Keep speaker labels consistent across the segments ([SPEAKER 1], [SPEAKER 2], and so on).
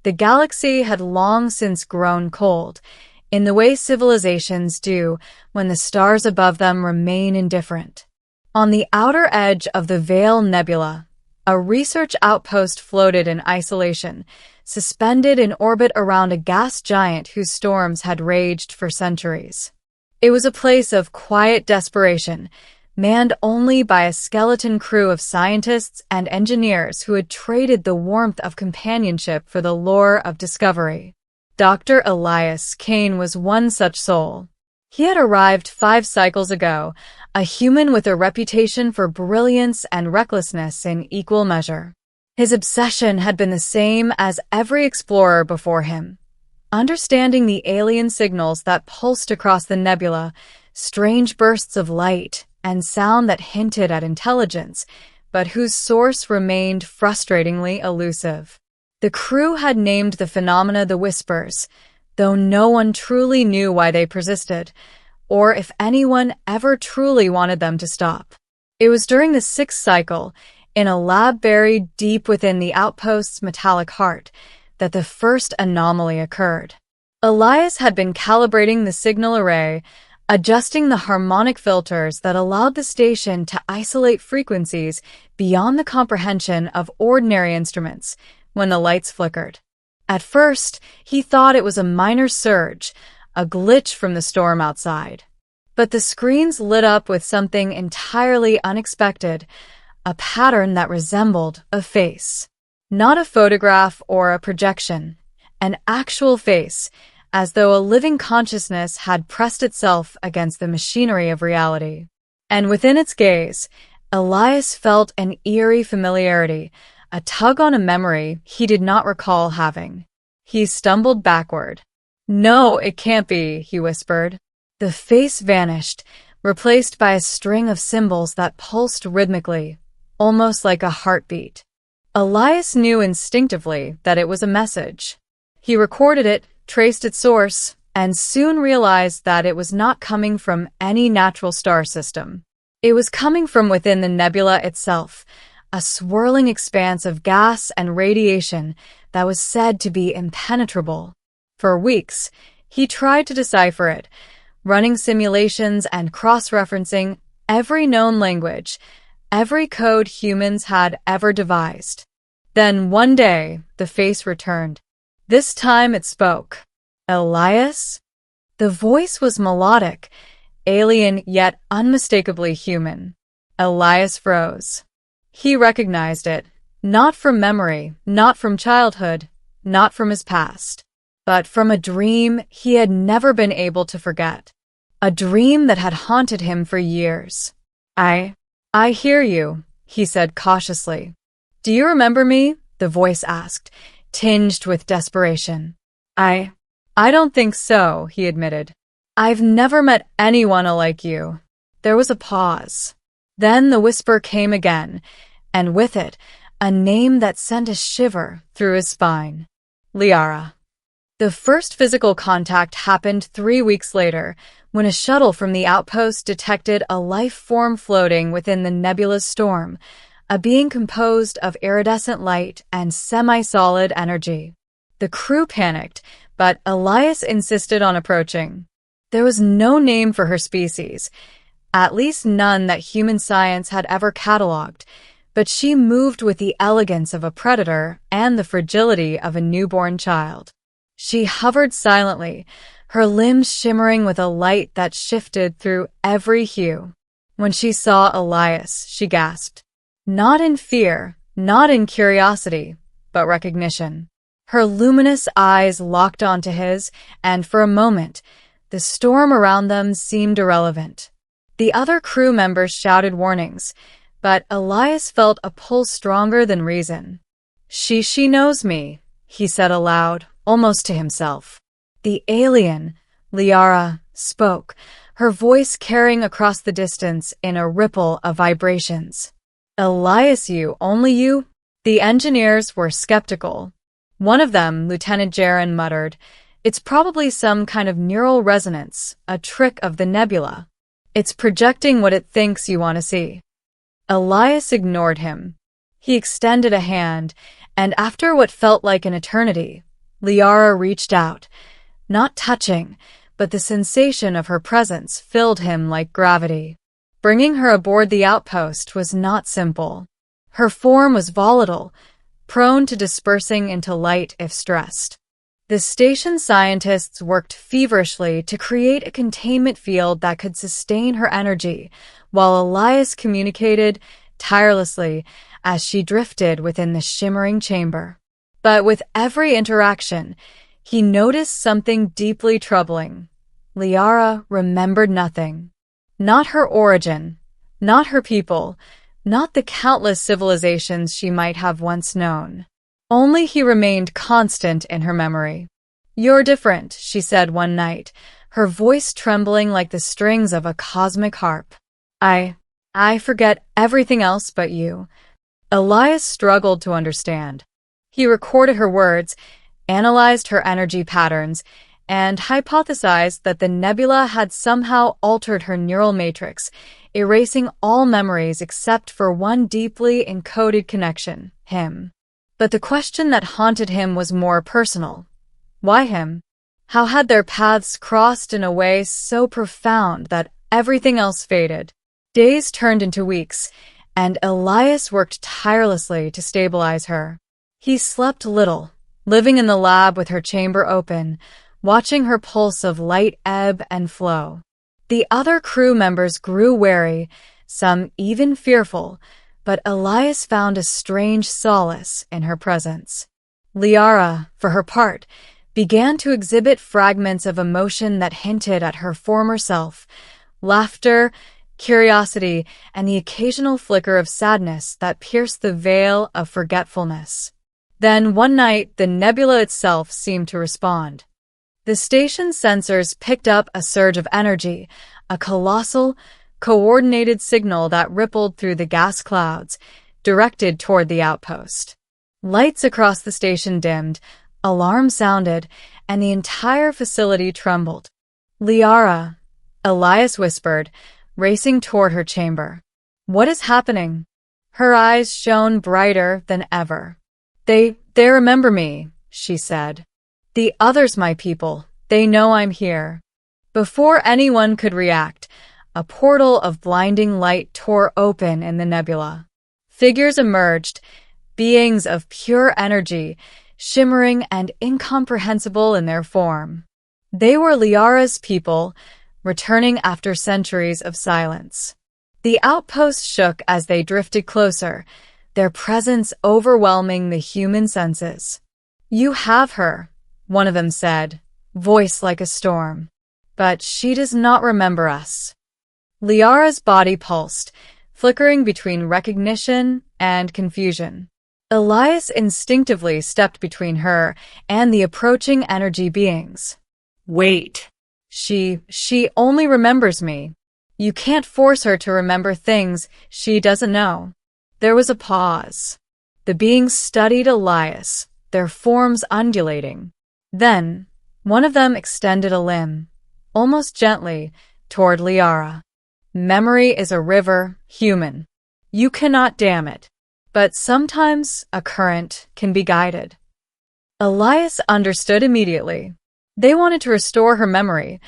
[SPEAKER 1] The galaxy had long since grown cold, in the way civilizations do when the stars above them remain indifferent. On the outer edge of the Veil Nebula, a research outpost floated in isolation, suspended in orbit around a gas giant whose storms had raged for centuries. It was a place of quiet desperation, manned only by a skeleton crew of scientists and engineers who had traded the warmth of companionship for the lure of discovery. Dr. Elias Kane was one such soul. He had arrived 5 cycles ago, a human with a reputation for brilliance and recklessness in equal measure. His obsession had been the same as every explorer before him. Understanding the alien signals that pulsed across the nebula, strange bursts of light and sound that hinted at intelligence, but whose source remained frustratingly elusive. The crew had named the phenomena the Whispers, though no one truly knew why they persisted, or if anyone ever truly wanted them to stop. It was during the 6th cycle, in a lab buried deep within the outpost's metallic heart, that the first anomaly occurred. Elias had been calibrating the signal array, adjusting the harmonic filters that allowed the station to isolate frequencies beyond the comprehension of ordinary instruments, when the lights flickered. At first, he thought it was a minor surge, a glitch from the storm outside. But the screens lit up with something entirely unexpected, a pattern that resembled a face. Not a photograph or a projection, an actual face, as though a living consciousness had pressed itself against the machinery of reality. And within its gaze, Elias felt an eerie familiarity, a tug on a memory he did not recall having. He stumbled backward. "No, it can't be," he whispered. The face vanished, replaced by a string of symbols that pulsed rhythmically, almost like a heartbeat. Elias knew instinctively that it was a message. He recorded it, traced its source, and soon realized that it was not coming from any natural star system. It was coming from within the nebula itself, a swirling expanse of gas and radiation that was said to be impenetrable. For weeks, he tried to decipher it, running simulations and cross-referencing every known language, every code humans had ever devised. Then one day, the face returned. This time it spoke. "Elias?" The voice was melodic, alien yet unmistakably human. Elias froze. He recognized it, not from memory, not from childhood, not from his past, but from a dream he had never been able to forget. A dream that had haunted him for years. I hear you," he said cautiously. "Do you remember me?" the voice asked, tinged with desperation. I don't think so," he admitted. "I've never met anyone like you." There was a pause. Then the whisper came again, and with it, a name that sent a shiver through his spine. Liara. The first physical contact happened 3 weeks later, when a shuttle from the outpost detected a life form floating within the nebula's storm, a being composed of iridescent light and semi-solid energy. The crew panicked, but Elias insisted on approaching. There was no name for her species, at least none that human science had ever catalogued, but she moved with the elegance of a predator and the fragility of a newborn child. She hovered silently, her limbs shimmering with a light that shifted through every hue. When she saw Elias, she gasped. Not in fear, not in curiosity, but recognition. Her luminous eyes locked onto his, and for a moment, the storm around them seemed irrelevant. The other crew members shouted warnings, but Elias felt a pull stronger than reason. She knows me," he said aloud, almost to himself. The alien, Liara, spoke, her voice carrying across the distance in a ripple of vibrations. "Elias, only you?" The engineers were skeptical. One of them, Lieutenant Jaron, muttered, "It's probably some kind of neural resonance, a trick of the nebula. It's projecting what it thinks you want to see." Elias ignored him. He extended a hand, and after what felt like an eternity, Liara reached out, not touching, but the sensation of her presence filled him like gravity. Bringing her aboard the outpost was not simple. Her form was volatile, prone to dispersing into light if stressed. The station scientists worked feverishly to create a containment field that could sustain her energy, while Elias communicated tirelessly as she drifted within the shimmering chamber. But with every interaction, he noticed something deeply troubling. Liara remembered nothing. Not her origin, not her people, not the countless civilizations she might have once known. Only he remained constant in her memory. "You're different," she said one night, her voice trembling like the strings of a cosmic harp. I forget everything else but you." Elias struggled to understand. He recorded her words, analyzed her energy patterns, and hypothesized that the nebula had somehow altered her neural matrix, erasing all memories except for one deeply encoded connection, him. But the question that haunted him was more personal. Why him? How had their paths crossed in a way so profound that everything else faded? Days turned into weeks, and Elias worked tirelessly to stabilize her. He slept little, living in the lab with her chamber open, watching her pulse of light ebb and flow. The other crew members grew wary, some even fearful, but Elias found a strange solace in her presence. Liara, for her part, began to exhibit fragments of emotion that hinted at her former self, laughter, curiosity, and the occasional flicker of sadness that pierced the veil of forgetfulness. Then, one night, the nebula itself seemed to respond. The station's sensors picked up a surge of energy, a colossal, coordinated signal that rippled through the gas clouds, directed toward the outpost. Lights across the station dimmed, alarms sounded, and the entire facility trembled. "Liara," Elias whispered, racing toward her chamber. "What is happening?" Her eyes shone brighter than ever. They remember me," she said. "The others, my people, they know I'm here." Before anyone could react, a portal of blinding light tore open in the nebula. Figures emerged, beings of pure energy, shimmering and incomprehensible in their form. They were Liara's people, returning after centuries of silence. The outpost shook as they drifted closer, their presence overwhelming the human senses. "You have her," one of them said, voice like a storm. "But she does not remember us." Liara's body pulsed, flickering between recognition and confusion. Elias instinctively stepped between her and the approaching energy beings. "Wait. She only remembers me. You can't force her to remember things she doesn't know." There was a pause. The beings studied Elias, their forms undulating. Then, one of them extended a limb, almost gently, toward Liara. "Memory is a river, human. You cannot dam it. But sometimes a current can be guided." Elias understood immediately. They wanted to restore her memory,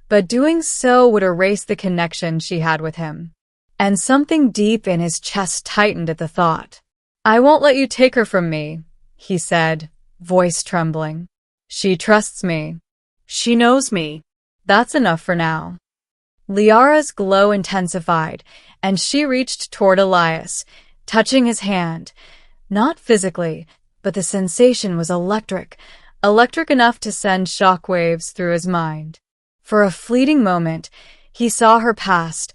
[SPEAKER 1] but doing so would erase the connection she had with him. And something deep in his chest tightened at the thought. "I won't let you take her from me," he said, voice trembling. "She trusts me. She knows me. That's enough for now." Liara's glow intensified, and she reached toward Elias, touching his hand. Not physically, but the sensation was electric enough to send shockwaves through his mind. For a fleeting moment, he saw her past,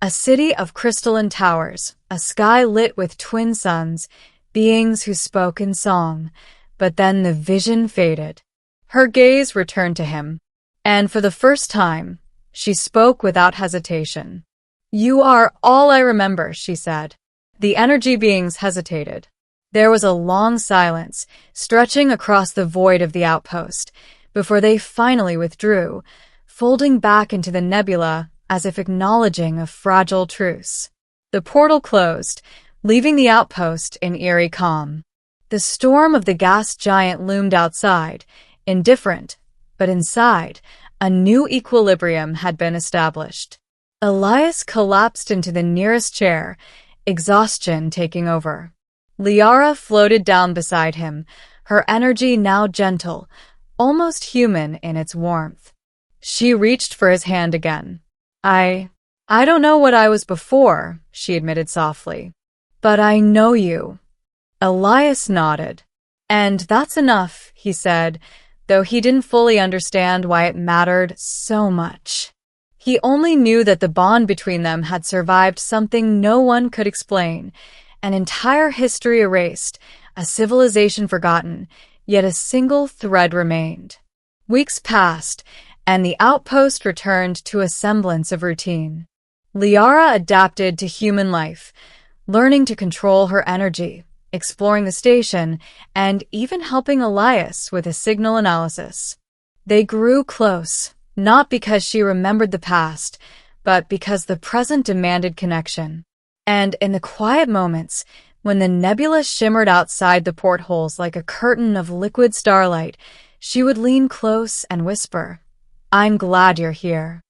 [SPEAKER 1] a city of crystalline towers, a sky lit with twin suns, beings who spoke in song. But then the vision faded. Her gaze returned to him, and for the first time, she spoke without hesitation. "You are all I remember," she said. The energy beings hesitated. There was a long silence, stretching across the void of the outpost, before they finally withdrew, folding back into the nebula as if acknowledging a fragile truce. The portal closed, leaving the outpost in eerie calm. The storm of the gas giant loomed outside, indifferent, but inside, a new equilibrium had been established. Elias collapsed into the nearest chair, exhaustion taking over. Liara floated down beside him, her energy now gentle, almost human in its warmth. She reached for his hand again. I don't know what I was before, she admitted softly. But I know you. Elias nodded. And that's enough, he said, though he didn't fully understand why it mattered so much. He only knew that the bond between them had survived something no one could explain, an entire history erased, a civilization forgotten, yet a single thread remained. Weeks passed, and the outpost returned to a semblance of routine. Liara adapted to human life, learning to control her energy, exploring the station, and even helping Elias with his signal analysis. They grew close, not because she remembered the past, but because the present demanded connection. And in the quiet moments, when the nebula shimmered outside the portholes like a curtain of liquid starlight, she would lean close and whisper, "I'm glad you're here."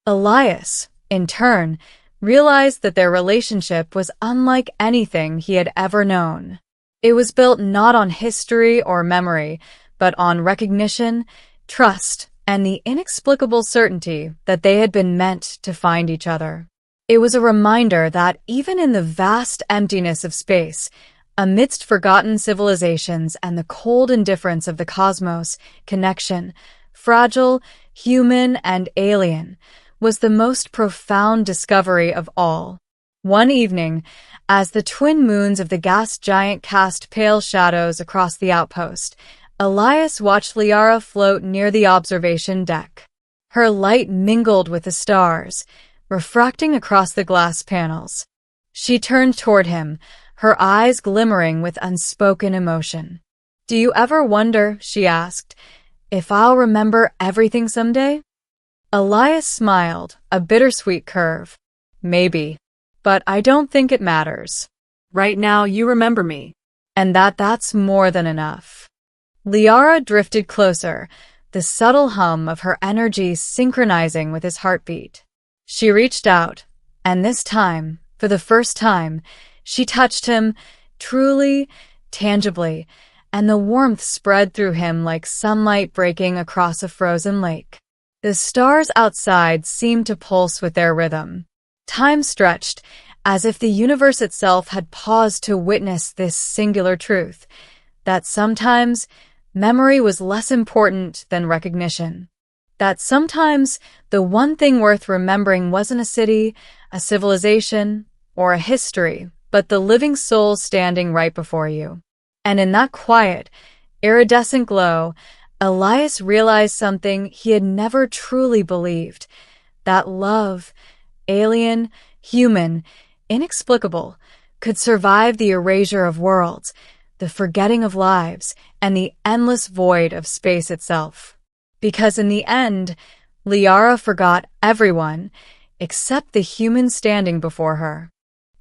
[SPEAKER 1] Elias, in turn, realized that their relationship was unlike anything he had ever known. It was built not on history or memory, but on recognition, trust, and the inexplicable certainty that they had been meant to find each other. It was a reminder that even in the vast emptiness of space, amidst forgotten civilizations and the cold indifference of the cosmos, connection, fragile, human, and alien, was the most profound discovery of all. One evening, as the twin moons of the gas giant cast pale shadows across the outpost, Elias watched Liara float near the observation deck. Her light mingled with the stars, refracting across the glass panels. She turned toward him, her eyes glimmering with unspoken emotion. "Do you ever wonder," she asked, "if I'll remember everything someday?" Elias smiled, a bittersweet curve. "Maybe. But I don't think it matters. Right now you remember me. And that's more than enough." Liara drifted closer, the subtle hum of her energy synchronizing with his heartbeat. She reached out, and this time, for the first time, she touched him, truly, tangibly, and the warmth spread through him like sunlight breaking across a frozen lake. The stars outside seemed to pulse with their rhythm. Time stretched, as if the universe itself had paused to witness this singular truth, that sometimes memory was less important than recognition. That sometimes the one thing worth remembering wasn't a city, a civilization, or a history, but the living soul standing right before you. And in that quiet, iridescent glow, Elias realized something he had never truly believed, that love, alien, human, inexplicable, could survive the erasure of worlds, the forgetting of lives, and the endless void of space itself. Because in the end, Liara forgot everyone except the human standing before her.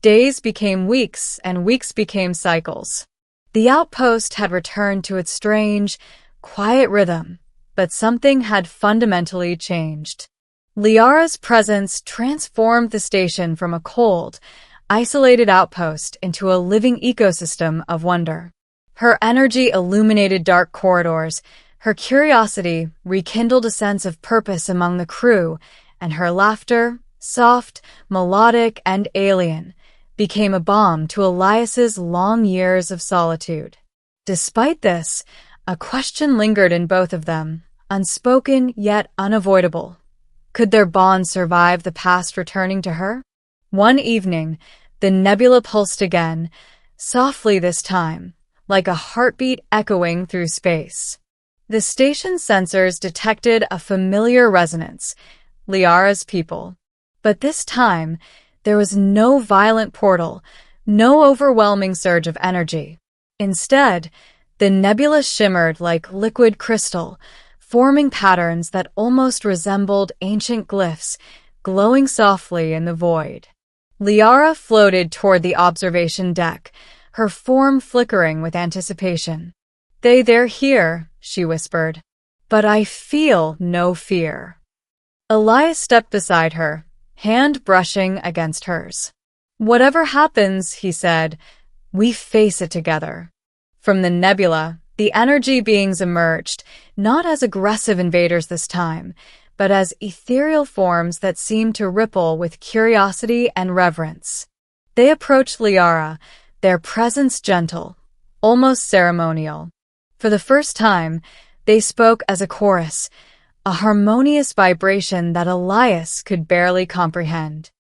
[SPEAKER 1] Days became weeks, and weeks became cycles. The outpost had returned to its strange, quiet rhythm, but something had fundamentally changed. Liara's presence transformed the station from a cold, isolated outpost into a living ecosystem of wonder. Her energy illuminated dark corridors, her curiosity rekindled a sense of purpose among the crew, and her laughter, soft, melodic, and alien, became a balm to Elias's long years of solitude. Despite this, a question lingered in both of them, unspoken yet unavoidable. Could their bond survive the past returning to her? One evening, the nebula pulsed again, softly this time, like a heartbeat echoing through space. The station sensors detected a familiar resonance, Liara's people. But this time, there was no violent portal, no overwhelming surge of energy. Instead, the nebula shimmered like liquid crystal, forming patterns that almost resembled ancient glyphs, glowing softly in the void. Liara floated toward the observation deck, her form flickering with anticipation. They're here," she whispered. but I feel no fear. Elias stepped beside her, hand brushing against hers. Whatever happens, he said, we face it together. From the nebula, the energy beings emerged, not as aggressive invaders this time, but as ethereal forms that seemed to ripple with curiosity and reverence. They approached Liara, their presence gentle, almost ceremonial. For the first time, they spoke as a chorus, a harmonious vibration that Elias could barely comprehend.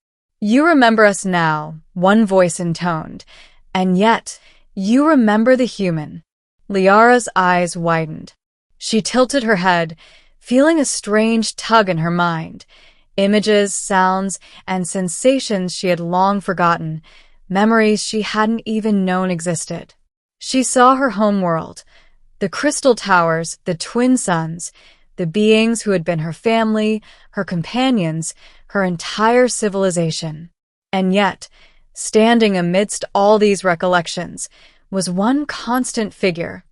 [SPEAKER 1] You remember us now, one voice intoned, and yet you remember the human. Liara's eyes widened. She tilted her head, feeling a strange tug in her mind. Images, sounds, and sensations she had long forgotten, memories she hadn't even known existed. She saw her homeworld, the crystal towers, the twin suns, the beings who had been her family, her companions, her entire civilization. And yet, standing amidst all these recollections, was one constant figure,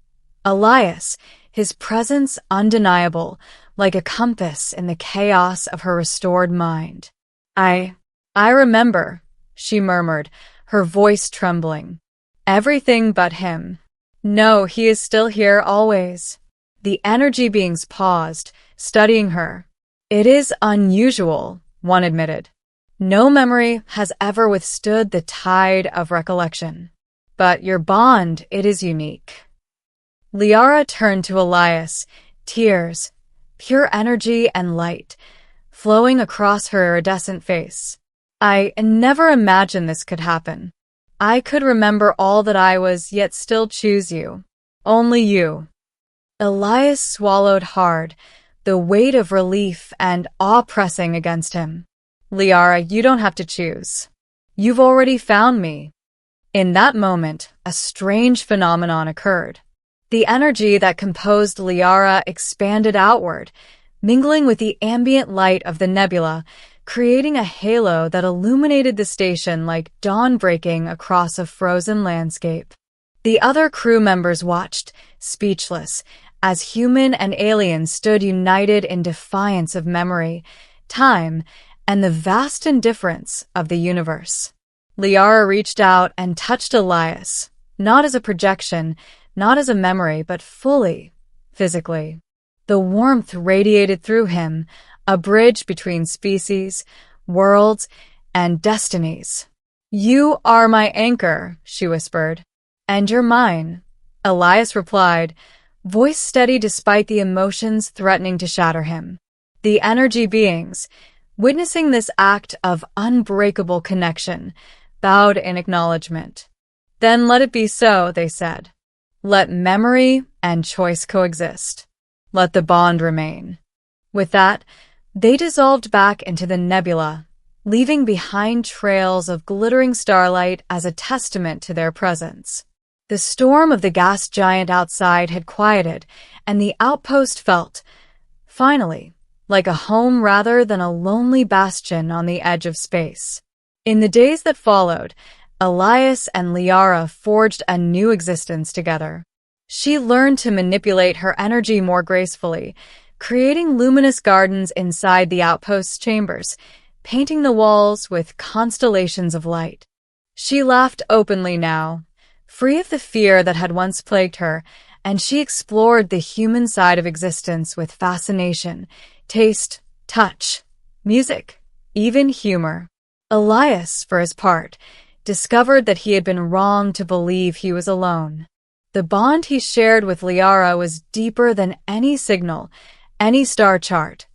[SPEAKER 1] Elias, his presence undeniable, like a compass in the chaos of her restored mind. I remember, she murmured, her voice trembling. Everything but him. No, he is still here always. The energy beings paused, studying her. It is unusual, one admitted. No memory has ever withstood the tide of recollection. But your bond, it is unique. Liara turned to Elias, tears, pure energy and light, flowing across her iridescent face. I never imagined this could happen. I could remember all that I was, yet still choose you. Only you. Elias swallowed hard, the weight of relief and awe pressing against him. Liara, you don't have to choose. You've already found me. In that moment, a strange phenomenon occurred. The energy that composed Liara expanded outward, mingling with the ambient light of the nebula, creating a halo that illuminated the station like dawn breaking across a frozen landscape. The other crew members watched, speechless, as human and alien stood united in defiance of memory, time, and the vast indifference of the universe. Liara reached out and touched Elias, not as a projection, not as a memory, but fully, physically. The warmth radiated through him, a bridge between species, worlds, and destinies. You are my anchor, she whispered. And you're mine, Elias replied, voice steady despite the emotions threatening to shatter him. The energy beings, witnessing this act of unbreakable connection, bowed in acknowledgement. Then let it be so, they said. Let memory and choice coexist. Let the bond remain. With that, they dissolved back into the nebula, leaving behind trails of glittering starlight as a testament to their presence. The storm of the gas giant outside had quieted, and the outpost felt, finally, like a home rather than a lonely bastion on the edge of space. In the days that followed, Elias and Liara forged a new existence together. She learned to manipulate her energy more gracefully, creating luminous gardens inside the outpost's chambers, painting the walls with constellations of light. She laughed openly now, free of the fear that had once plagued her, and she explored the human side of existence with fascination, taste, touch, music, even humor. Elias, for his part, discovered that he had been wrong to believe he was alone. The bond he shared with Liara was deeper than any signal, any star chart,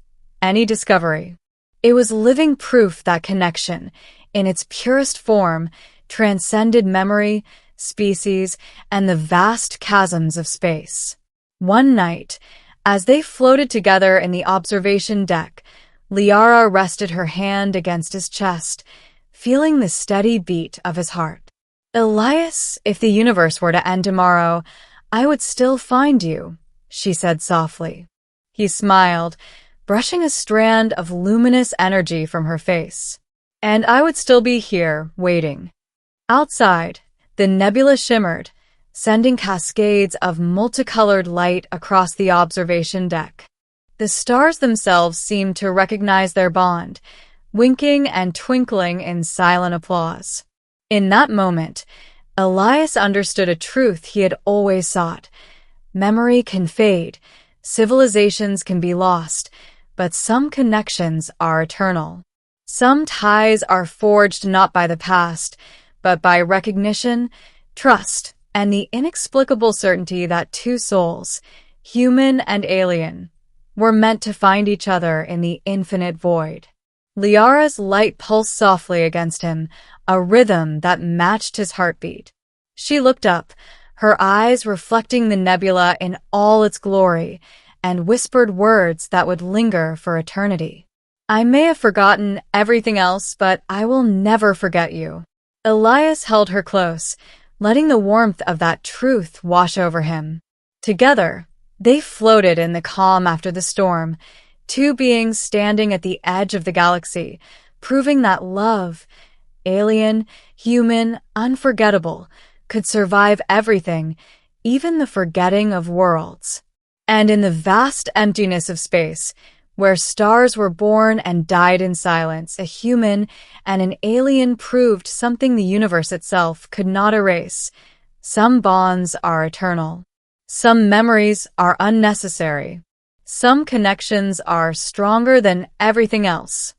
[SPEAKER 1] any discovery. It was living proof that connection, in its purest form, transcended memory, species, and the vast chasms of space. One night, as they floated together in the observation deck, Liara rested her hand against his chest, feeling the steady beat of his heart. Elias, if the universe were to end tomorrow, I would still find you, she said softly. He smiled, brushing a strand of luminous energy from her face. And I would still be here, waiting. Outside, the nebula shimmered, sending cascades of multicolored light across the observation deck. The stars themselves seemed to recognize their bond, winking and twinkling in silent applause. In that moment, Elias understood a truth he had always sought. Memory can fade, civilizations can be lost, but some connections are eternal. Some ties are forged not by the past, but by recognition, trust, and the inexplicable certainty that two souls, human and alien, were meant to find each other in the infinite void. Liara's light pulsed softly against him, a rhythm that matched his heartbeat. She looked up, her eyes reflecting the nebula in all its glory, and whispered words that would linger for eternity. I may have forgotten everything else, but I will never forget you. Elias held her close, letting the warmth of that truth wash over him. Together, they floated in the calm after the storm, two beings standing at the edge of the galaxy, proving that love, alien, human, unforgettable, could survive everything, even the forgetting of worlds. And in the vast emptiness of space, where stars were born and died in silence, a human and an alien proved something the universe itself could not erase. Some bonds are eternal. Some memories are unnecessary. Some connections are stronger than everything else.